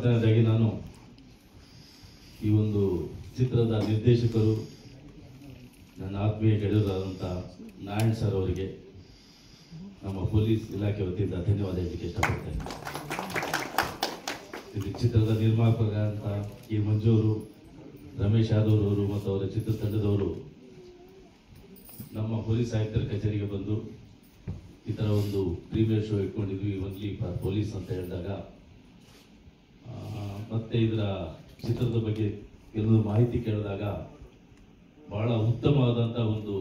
ಮೊದಲನೇದಾಗಿ ನಾನು ಈ ಒಂದು ಚಿತ್ರದ ನಿರ್ದೇಶಕರು ನನ್ನ ಆತ್ಮೀಯ ಗೆಳೆಯರಾದಂಥ ನಾರಾಯಣ್ ಸರ್ ಅವರಿಗೆ ನಮ್ಮ ಪೊಲೀಸ್ ಇಲಾಖೆ ವತಿಯಿಂದ ಧನ್ಯವಾದ ಹೇಳಲಿಕ್ಕೆ ಇಷ್ಟಪಡ್ತೇನೆ. ಇದು ಚಿತ್ರದ ನಿರ್ಮಾಪಕರಾದಂಥ ಈ ಮಂಜು ಅವರು, ರಮೇಶ್ ಯಾದವ್ ಅವರು ಮತ್ತು ಅವರ ಚಿತ್ರತಂಡದವರು ನಮ್ಮ ಪೊಲೀಸ್ ಆಯುಕ್ತರ ಕಚೇರಿಗೆ ಬಂದು ಈ ಥರ ಒಂದು ಪ್ರೀಮಿಯರ್ ಶೋ ಇಟ್ಕೊಂಡಿದ್ವಿ ಒನ್ಲಿ ಫಾರ್ ಪೊಲೀಸ್ ಅಂತ ಹೇಳಿದಾಗ ಮತ್ತೆ ಇದರ ಚಿತ್ರದ ಬಗ್ಗೆ ಕೆಲವು ಮಾಹಿತಿ ಕೇಳಿದಾಗ ಬಹಳ ಉತ್ತಮವಾದಂಥ ಒಂದು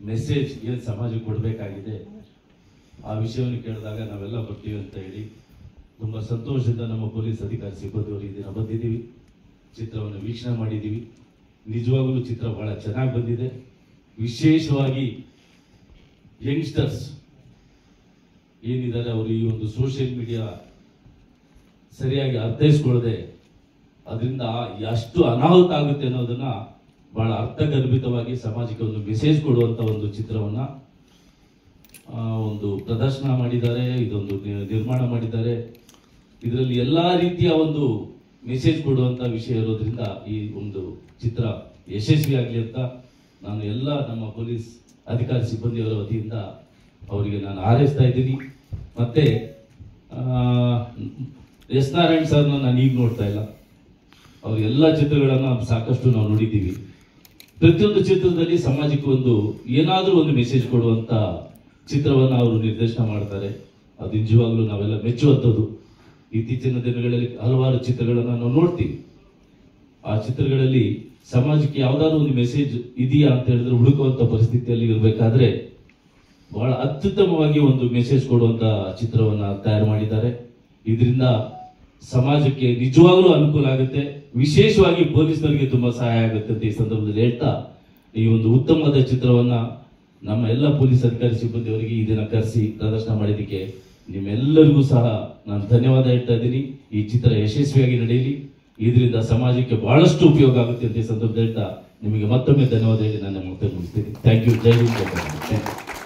ಮೆಸೇಜ್ ಏನು ಸಮಾಜಕ್ಕೆ ಕೊಡಬೇಕಾಗಿದೆ ಆ ವಿಷಯವನ್ನು ಕೇಳಿದಾಗ ನಾವೆಲ್ಲ ಬರ್ತೀವಿ ಅಂತ ಹೇಳಿ ತುಂಬ ಸಂತೋಷದಿಂದ ನಮ್ಮ ಪೊಲೀಸ್ ಅಧಿಕಾರಿ ಸಿಬ್ಬಂದಿಯವರು ಈ ದಿನ ಬಂದಿದ್ದೀವಿ. ಚಿತ್ರವನ್ನು ವೀಕ್ಷಣೆ ಮಾಡಿದ್ದೀವಿ. ನಿಜವಾಗಲೂ ಚಿತ್ರ ಬಹಳ ಚೆನ್ನಾಗಿ ಬಂದಿದೆ. ವಿಶೇಷವಾಗಿ ಯಂಗ್ಸ್ಟರ್ಸ್ ಏನಿದ್ದಾರೆ ಅವರು ಈ ಒಂದು ಸೋಷಿಯಲ್ ಮೀಡಿಯಾ ಸರಿಯಾಗಿ ಅರ್ಥೈಸ್ಕೊಳ್ಳದೆ ಅದರಿಂದ ಎಷ್ಟು ಅನಾಹುತ ಆಗುತ್ತೆ ಅನ್ನೋದನ್ನ ಬಹಳ ಅರ್ಥಗರ್ಭಿತವಾಗಿ ಸಮಾಜಕ್ಕೆ ಒಂದು ಮೆಸೇಜ್ ಕೊಡುವಂತ ಒಂದು ಚಿತ್ರವನ್ನ ಒಂದು ಪ್ರದರ್ಶನ ಮಾಡಿದ್ದಾರೆ, ಇದೊಂದು ನಿರ್ಮಾಣ ಮಾಡಿದ್ದಾರೆ. ಇದರಲ್ಲಿ ಎಲ್ಲಾ ರೀತಿಯ ಒಂದು ಮೆಸೇಜ್ ಕೊಡುವಂತ ವಿಷಯ ಇರೋದ್ರಿಂದ ಈ ಒಂದು ಚಿತ್ರ ಯಶಸ್ವಿಯಾಗಲಿ ಅಂತ ನಾನು ಎಲ್ಲ ನಮ್ಮ ಪೊಲೀಸ್ ಅಧಿಕಾರಿ ಸಿಬ್ಬಂದಿಯವರ ವತಿಯಿಂದ ಅವರಿಗೆ ನಾನು ಹಾರೈಸ್ತಾ ಇದ್ದೀನಿ. ಮತ್ತೆ ಎಸ್ ನಾರಾಯಣ್ ಸರ್ನ ನಾನು ಈಗ ನೋಡ್ತಾ ಇಲ್ಲ, ಅವ್ರ ಎಲ್ಲ ಚಿತ್ರಗಳನ್ನ ಸಾಕಷ್ಟು ನಾವು ನೋಡಿದ್ದೀವಿ. ಪ್ರತಿಯೊಂದು ಚಿತ್ರದಲ್ಲಿ ಸಮಾಜಕ್ಕೆ ಒಂದು ಏನಾದರೂ ಒಂದು ಮೆಸೇಜ್ ಕೊಡುವಂತ ಚಿತ್ರವನ್ನ ಅವರು ನಿರ್ದೇಶನ ಮಾಡ್ತಾರೆ. ಅದು ನಿಜವಾಗ್ಲೂ ನಾವೆಲ್ಲ ಮೆಚ್ಚುವಂಥದ್ದು. ಇತ್ತೀಚಿನ ದಿನಗಳಲ್ಲಿ ಹಲವಾರು ಚಿತ್ರಗಳನ್ನ ನಾವು ನೋಡ್ತೀವಿ. ಆ ಚಿತ್ರಗಳಲ್ಲಿ ಸಮಾಜಕ್ಕೆ ಯಾವ್ದಾದ್ರು ಒಂದು ಮೆಸೇಜ್ ಇದೆಯಾ ಅಂತ ಹೇಳಿದ್ರೆ ಹುಡುಕುವಂತ ಪರಿಸ್ಥಿತಿಯಲ್ಲಿ ಇರಬೇಕಾದ್ರೆ ಬಹಳ ಅತ್ಯುತ್ತಮವಾಗಿ ಒಂದು ಮೆಸೇಜ್ ಕೊಡುವಂತ ಚಿತ್ರವನ್ನ ತಯಾರು ಮಾಡಿದ್ದಾರೆ. ಇದರಿಂದ ಸಮಾಜಕ್ಕೆ ನಿಜವಾಗ್ಲೂ ಅನುಕೂಲ ಆಗುತ್ತೆ, ವಿಶೇಷವಾಗಿ ಪೊಲೀಸರಿಗೆ ತುಂಬಾ ಸಹಾಯ ಆಗುತ್ತೆ ಅಂತ ಈ ಸಂದರ್ಭದಲ್ಲಿ ಹೇಳ್ತಾ ಈ ಒಂದು ಉತ್ತಮವಾದ ಚಿತ್ರವನ್ನ ನಮ್ಮ ಎಲ್ಲ ಪೊಲೀಸ್ ಅಧಿಕಾರಿ ಸಿಬ್ಬಂದಿಯವರಿಗೆ ಈ ದಿನ ಕರೆಸಿ ಪ್ರದರ್ಶನ ಮಾಡಿದ್ದಕ್ಕೆ ನಿಮ್ಮೆಲ್ಲರಿಗೂ ಸಹ ನಾನು ಧನ್ಯವಾದ ಹೇಳ್ತಾ ಇದ್ದೀನಿ. ಈ ಚಿತ್ರ ಯಶಸ್ವಿಯಾಗಿ ನಡೆಯಲಿ, ಇದರಿಂದ ಸಮಾಜಕ್ಕೆ ಬಹಳಷ್ಟು ಉಪಯೋಗ ಆಗುತ್ತೆ ಅಂತ ಈ ಸಂದರ್ಭದಲ್ಲಿ ಹೇಳ್ತಾ ನಿಮಗೆ ಮತ್ತೊಮ್ಮೆ ಧನ್ಯವಾದ ಹೇಳಿ ನಾನು ಮಾತನ್ನು ಮುಗಿಸ್ತೀನಿ. Thank you. ಜೈ ಹಿಂದ್.